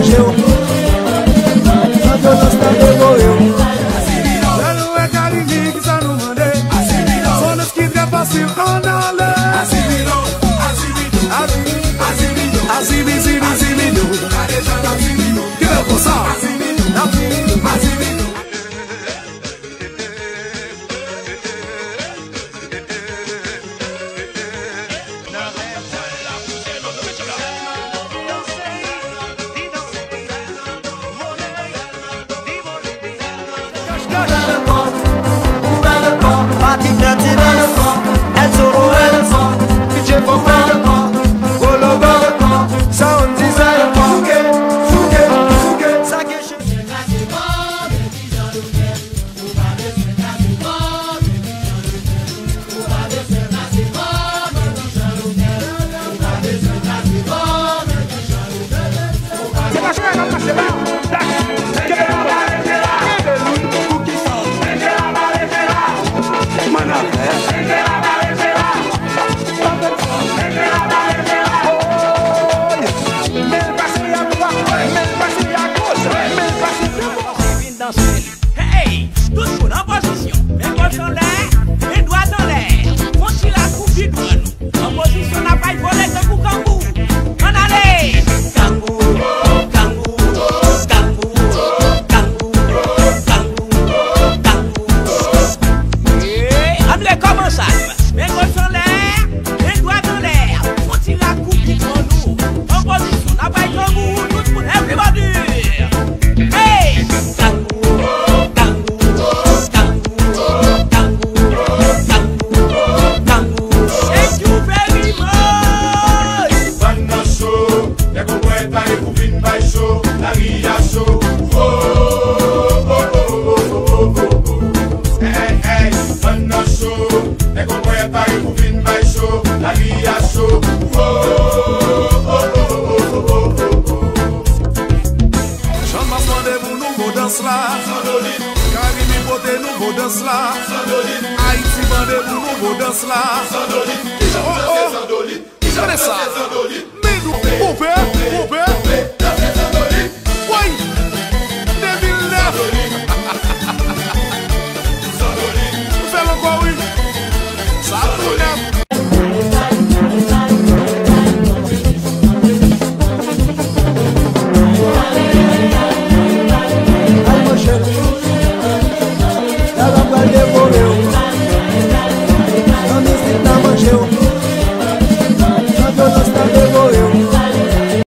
manger. Quand on a stade de facile en aller. Hey, tout le monde en position. Les gauches en l'air, les doigts en l'air. Faut-il la coupe du doigt nous? En position, n'a pas volé de coup kangou. En allez! Kangou, kangou, kangou, kangou, kangou, kangou. Et on les commence ça. Les gauches en l'air, les doigts en l'air. Faut-il la coupe du doigt nous? En position, n'a pas kangou. Tout le monde, everybody! Hey! Haïti bande pour nouveau danse là. Oh oh, ça. Mais nous, poupée.